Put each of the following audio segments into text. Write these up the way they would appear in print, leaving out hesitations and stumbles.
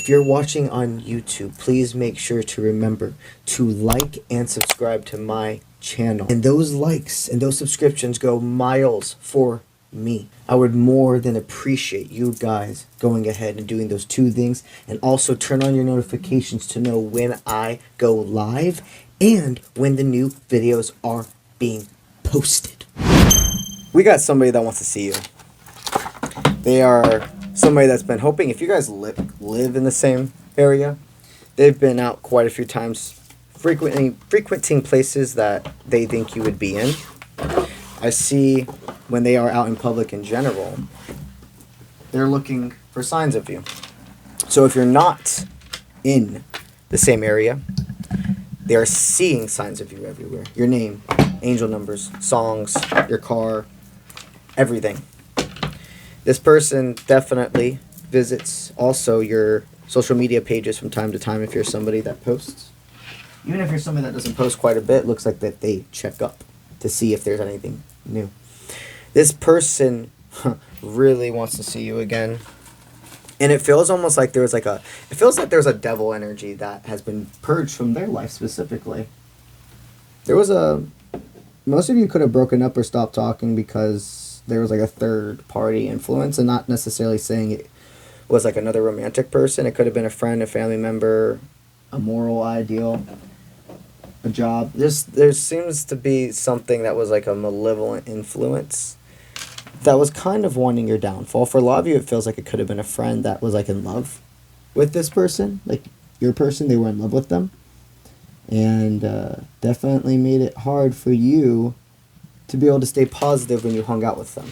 If you're watching on YouTube, please make sure to remember to like and subscribe to my channel. And those likes and those subscriptions go miles for me. I would more than appreciate you guys going ahead and doing those two things, and also turn on your notifications to know when I go live and when the new videos are being posted. We got somebody that wants to see you. They are somebody that's been hoping, if you guys live in the same area, they've been out quite a few times, frequenting places that they think you would be in. I see when they are out in public in general, they're looking for signs of you. So if you're not in the same area, they are seeing signs of you everywhere. Your name, angel numbers, songs, your car, everything. This person definitely visits also your social media pages from time to time if you're somebody that posts. Even if you're somebody that doesn't post quite a bit, looks like that they check up to see if there's anything new. This person really wants to see you again. And it feels almost like there's a devil energy that has been purged from their life specifically. Most of you could have broken up or stopped talking because there was like a third party influence, and not necessarily saying it was like another romantic person. It could have been a friend, a family member, a moral ideal, a job. There seems to be something that was like a malevolent influence that was kind of wanting your downfall. For a lot of you, it feels like it could have been a friend that was like in love with this person, like your person. They were in love with them, and definitely made it hard for you to be able to stay positive when you hung out with them.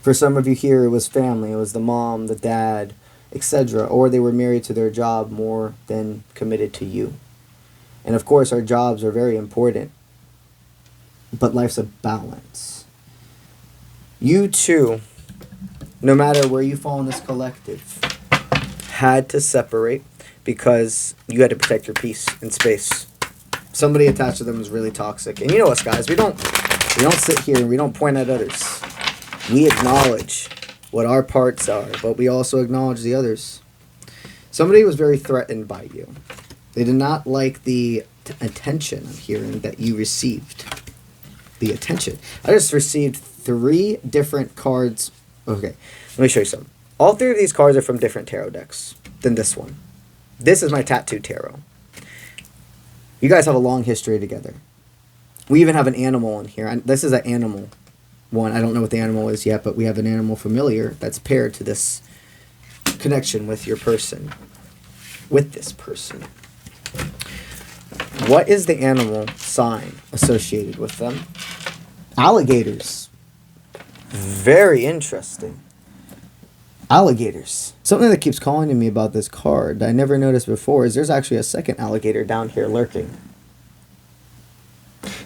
For some of you here, it was family. It was the mom, the dad, etc. Or they were married to their job more than committed to you. And of course, our jobs are very important, but life's a balance. You too, no matter where you fall in this collective, had to separate because you had to protect your peace and space. Somebody attached to them is really toxic. And you know us guys, we don't sit here and we don't point at others. We acknowledge what our parts are, but we also acknowledge the others. Somebody was very threatened by you. They did not like the attention I'm hearing that you received. The attention. I just received 3 different cards. Okay, let me show you some. All 3 of these cards are from different tarot decks than this one. This is my tattoo tarot. You guys have a long history together. We even have an animal in here. This is an animal one. I don't know what the animal is yet, but we have an animal familiar that's paired to this connection with your person. With this person. What is the animal sign associated with them? Alligators. Very interesting. Alligators. Something that keeps calling to me about this card that I never noticed before is there's actually a second alligator down here lurking.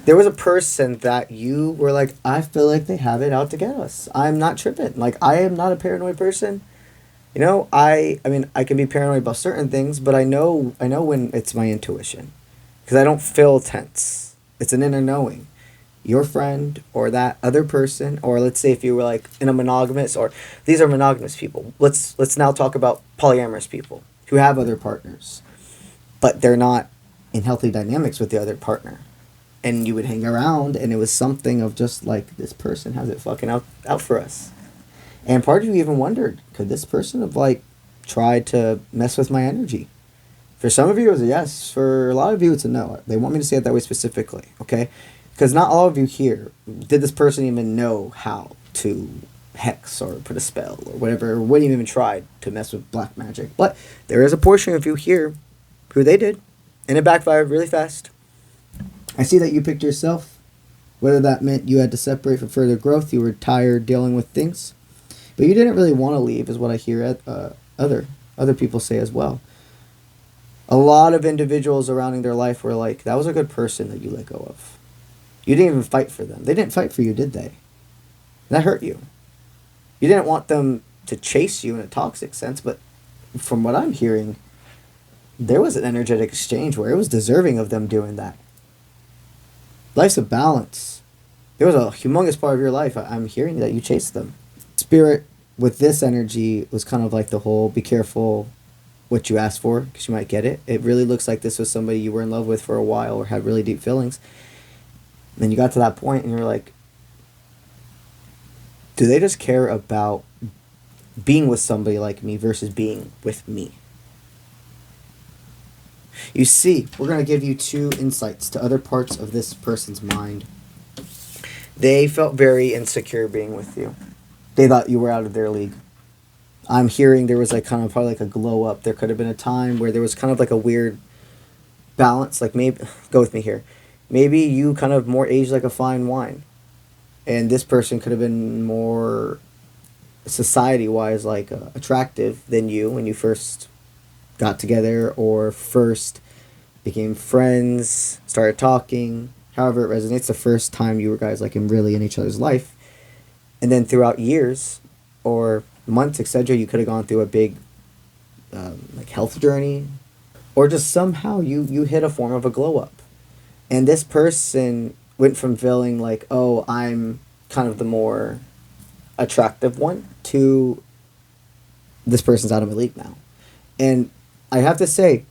There was a person that you were like, I feel like they have it out to get us. I'm not tripping. Like, I am not a paranoid person. You know, I mean, I can be paranoid about certain things, but I know when it's my intuition. Because I don't feel tense. It's an inner knowing. Your friend or that other person, or let's say if you were like in a monogamous, or these are monogamous people. Let's now talk about polyamorous people who have other partners, but they're not in healthy dynamics with the other partner. And you would hang around, and it was something of just like, this person has it fucking out for us. And part of you even wondered, could this person have like tried to mess with my energy? For some of you, it was a yes. For a lot of you, it's a no. They want me to say it that way specifically, okay? Because not all of you here, did this person even know how to hex or put a spell or whatever, or wouldn't even try to mess with black magic. But there is a portion of you here who they did, and it backfired really fast. I see that you picked yourself. Whether that meant you had to separate for further growth, you were tired dealing with things. But you didn't really want to leave, is what I hear other people say as well. A lot of individuals surrounding their life were like, that was a good person that you let go of. You didn't even fight for them. They didn't fight for you, did they? That hurt you. You didn't want them to chase you in a toxic sense, but from what I'm hearing, there was an energetic exchange where it was deserving of them doing that. Life's a balance. There was a humongous part of your life, I'm hearing, that you chased them. Spirit, with this energy, was kind of like the whole be careful what you asked for because you might get it. It really looks like this was somebody you were in love with for a while or had really deep feelings. And then you got to that point and you're like, do they just care about being with somebody like me versus being with me? You see, we're going to give you 2 insights to other parts of this person's mind. They felt very insecure being with you. They thought you were out of their league. I'm hearing there was like kind of probably like a glow up. There could have been a time where there was kind of like a weird balance. Like maybe, go with me here. Maybe you kind of more aged like a fine wine. And this person could have been more society-wise like attractive than you when you first got together or first became friends, started talking, however it resonates, the first time you were guys like really in each other's life. And then throughout years or months, etc., you could have gone through a big like health journey, or just somehow you hit a form of a glow up. And this person went from feeling like, oh, I'm kind of the more attractive one, to this person's out of my league now. And I have to say,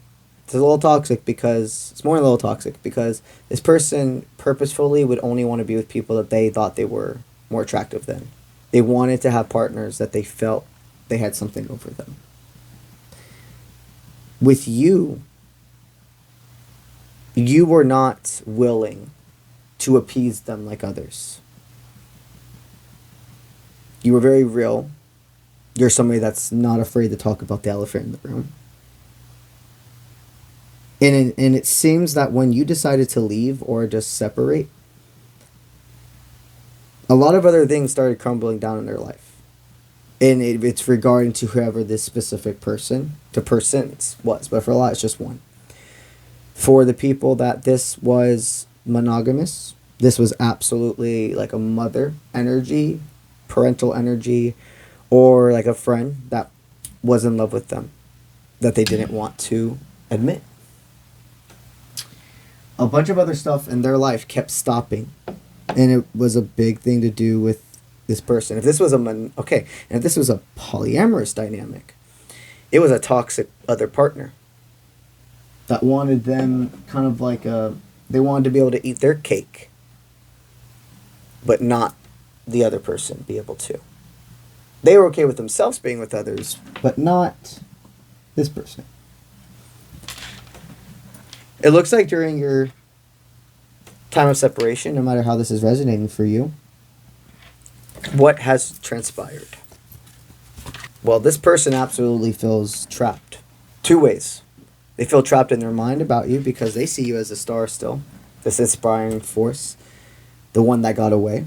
it's a little toxic because it's more than a little toxic because this person purposefully would only want to be with people that they thought they were more attractive than. They wanted to have partners that they felt they had something over them. With you, you were not willing to appease them like others. You were very real. You're somebody that's not afraid to talk about the elephant in the room. And it seems that when you decided to leave or just separate, a lot of other things started crumbling down in their life. And it's regarding to whoever this specific person, to persons was, but for a lot it's just one. For the people that this was monogamous, this was absolutely like a mother energy, parental energy, or like a friend that was in love with them that they didn't want to admit. A bunch of other stuff in their life kept stopping, and it was a big thing to do with this person. If this was and if this was a polyamorous dynamic, it was a toxic other partner that wanted them kind of like they wanted to be able to eat their cake, but not the other person be able to. They were okay with themselves being with others, but not this person. It looks like during your time of separation, no matter how this is resonating for you, what has transpired? Well, this person absolutely feels trapped. 2 ways. They feel trapped in their mind about you because they see you as a star still, this inspiring force, the one that got away.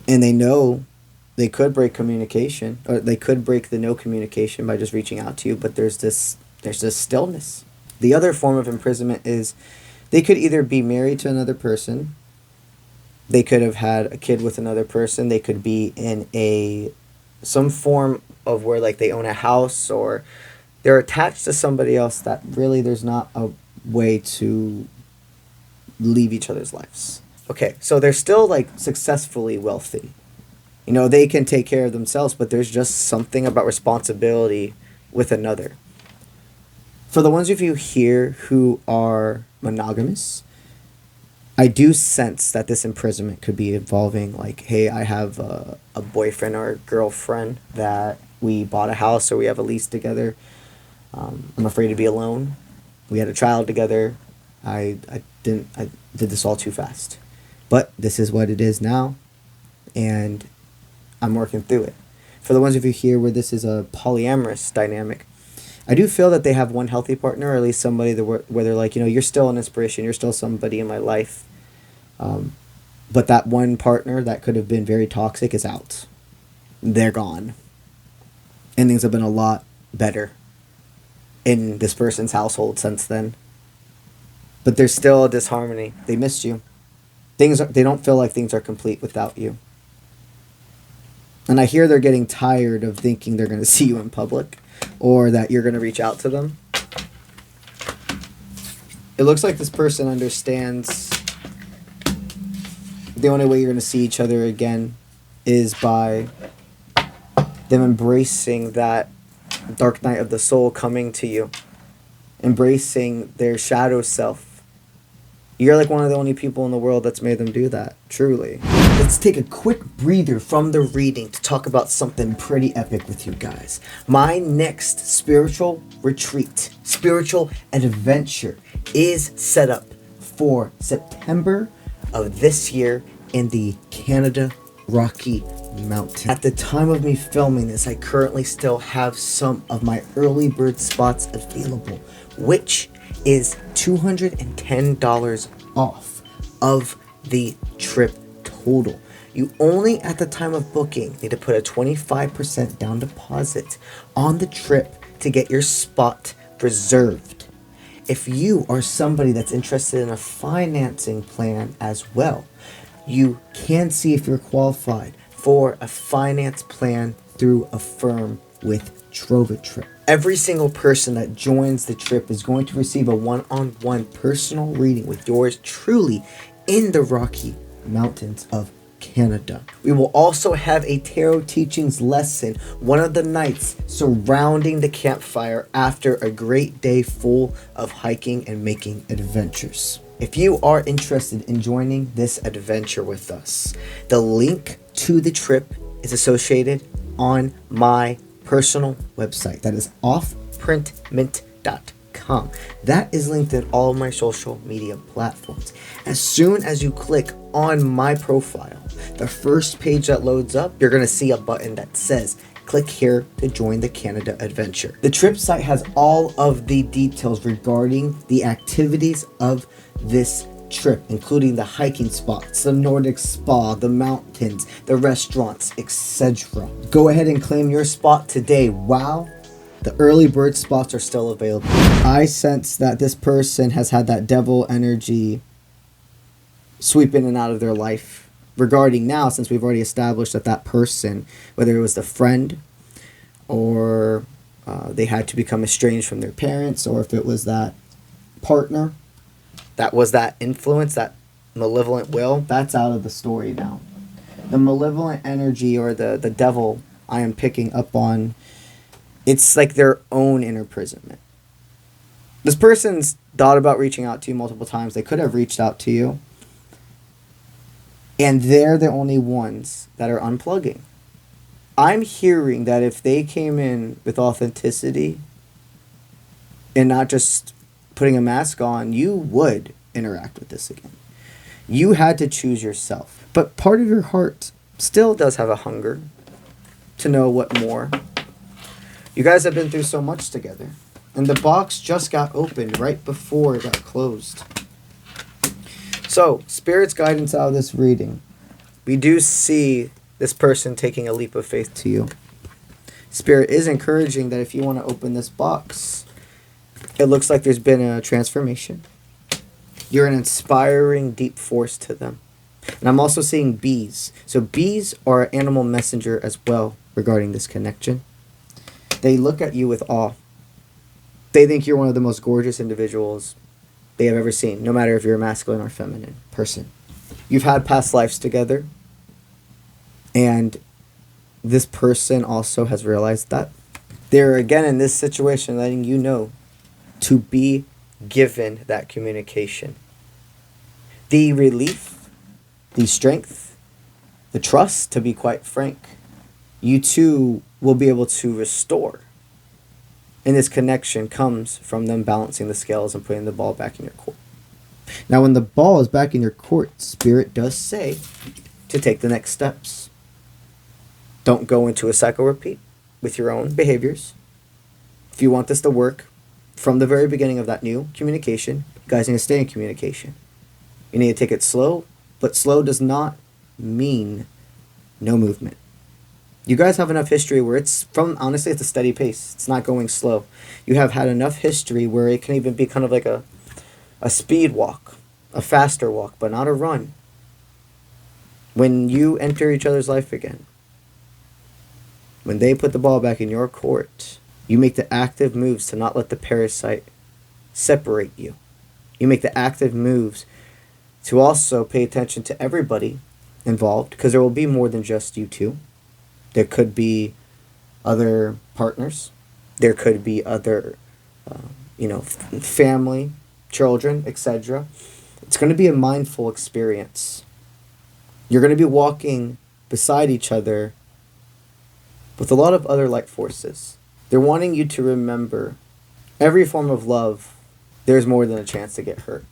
And they know they could break communication, or they could break the no communication by just reaching out to you, but there's this stillness. The other form of imprisonment is they could either be married to another person, they could have had a kid with another person, they could be in some form of where like they own a house, or they're attached to somebody else that really there's not a way to leave each other's lives. Okay, so they're still like successfully wealthy. You know, they can take care of themselves, but there's just something about responsibility with another. For the ones of you here who are monogamous, I do sense that this imprisonment could be involving like, hey, I have a boyfriend or a girlfriend that we bought a house or we have a lease together. I'm afraid to be alone. We had a child together. I did this all too fast. But this is what it is now, and I'm working through it. For the ones of you here where this is a polyamorous dynamic, I do feel that they have one healthy partner, or at least somebody where they're like, you know, you're still an inspiration, you're still somebody in my life. But that one partner that could have been very toxic is out. They're gone. And things have been a lot better in this person's household since then. But there's still a disharmony. They missed you. They don't feel like things are complete without you. And I hear they're getting tired of thinking they're going to see you in public, or that you're going to reach out to them. It looks like this person understands the only way you're going to see each other again is by them embracing that dark night of the soul coming to you, embracing their shadow self. You're like one of the only people in the world that's made them do that, truly. Let's take a quick breather from the reading to talk about something pretty epic with you guys. My next spiritual retreat, spiritual adventure is set up for September of this year in the Canada Rocky Mountains. At the time of me filming this, I currently still have some of my early bird spots available, which is $210 off of the trip total. You only, at the time of booking, need to put a 25% down deposit on the trip to get your spot reserved. If you are somebody that's interested in a financing plan as well, you can see if you're qualified for a finance plan through a firm with Trip. Every single person that joins the trip is going to receive a one-on-one personal reading with yours truly in the Rocky Mountains of Canada. We will also have a tarot teachings lesson one of the nights surrounding the campfire after a great day full of hiking and making adventures. If you are interested in joining this adventure with us, the link to the trip is associated on my personal website. That is offprintmint.com. That is linked in all of my social media platforms. As soon as you click on my profile, the first page that loads up, you're going to see a button that says click here to join the Canada adventure. The trip site has all of the details regarding the activities of this trip, including the hiking spots, the Nordic spa, the mountains, the restaurants, etc. Go ahead and claim your spot today while the early bird spots are still available. I sense that this person has had that devil energy sweep in and out of their life regarding now, since we've already established that that person, whether it was the friend or they had to become estranged from their parents, or if it was that partner that was that influence, that malevolent will, that's out of the story now. The malevolent energy or the devil I am picking up on, it's like their own inner imprisonment. This person's thought about reaching out to you multiple times. They could have reached out to you, and they're the only ones that are unplugging. I'm hearing that if they came in with authenticity and not just putting a mask on, you would interact with this again. You had to choose yourself. But part of your heart still does have a hunger to know what more. You guys have been through so much together. And the box just got opened right before it got closed. So, Spirit's guidance out of this reading. We do see this person taking a leap of faith to you. Spirit is encouraging that if you want to open this box, it looks like there's been a transformation. You're an inspiring deep force to them. And I'm also seeing bees. So bees are an animal messenger as well regarding this connection. They look at you with awe. They think you're one of the most gorgeous individuals they have ever seen, no matter if you're a masculine or feminine person. You've had past lives together. And this person also has realized that. They're again in this situation letting you know to be given that communication. The relief, the strength, the trust, to be quite frank, you too will be able to restore. And this connection comes from them balancing the scales and putting the ball back in your court. Now, when the ball is back in your court, Spirit does say to take the next steps. Don't go into a cycle repeat with your own behaviors. If you want this to work from the very beginning of that new communication, you guys need to stay in communication. You need to take it slow, but slow does not mean no movement. You guys have enough history where it's honestly, it's a steady pace. It's not going slow. You have had enough history where it can even be kind of like a speed walk, a faster walk, but not a run. When you enter each other's life again, when they put the ball back in your court, you make the active moves to not let the parasite separate you. You make the active moves to also pay attention to everybody involved, because there will be more than just you two. There could be other partners. There could be other, family, children, etc. It's going to be a mindful experience. You're going to be walking beside each other with a lot of other light forces. They're wanting you to remember every form of love, there's more than a chance to get hurt.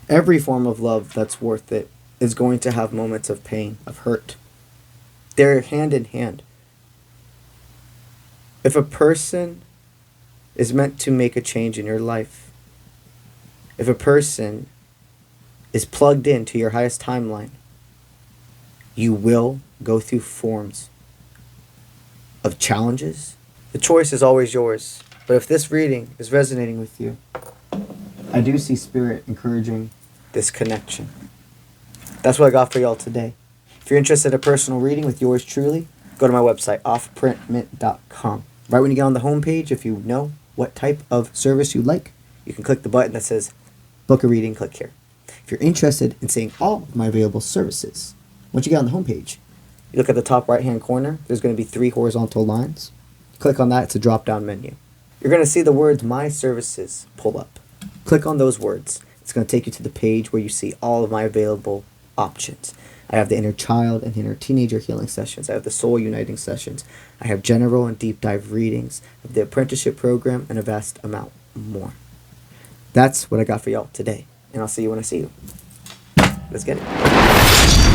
Every form of love that's worth it is going to have moments of pain, of hurt. They're hand in hand. If a person is meant to make a change in your life, if a person is plugged into your highest timeline, you will go through forms of challenges. The choice is always yours. But if this reading is resonating with you, I do see Spirit encouraging this connection. That's what I got for y'all today. If you're interested in a personal reading with yours truly, go to my website, offprintmint.com. Right when you get on the homepage, if you know what type of service you like, you can click the button that says book a reading, click here. If you're interested in seeing all of my available services, once you get on the homepage, you look at the top right hand corner, there's going to be 3 horizontal lines. Click on that, it's a drop down menu. You're going to see the words My Services pull up. Click on those words. It's going to take you to the page where you see all of my available options. I have the inner child and inner teenager healing sessions. I have the soul uniting sessions. I have general and deep dive readings. I have the apprenticeship program and a vast amount more. That's what I got for y'all today. And I'll see you when I see you. Let's get it.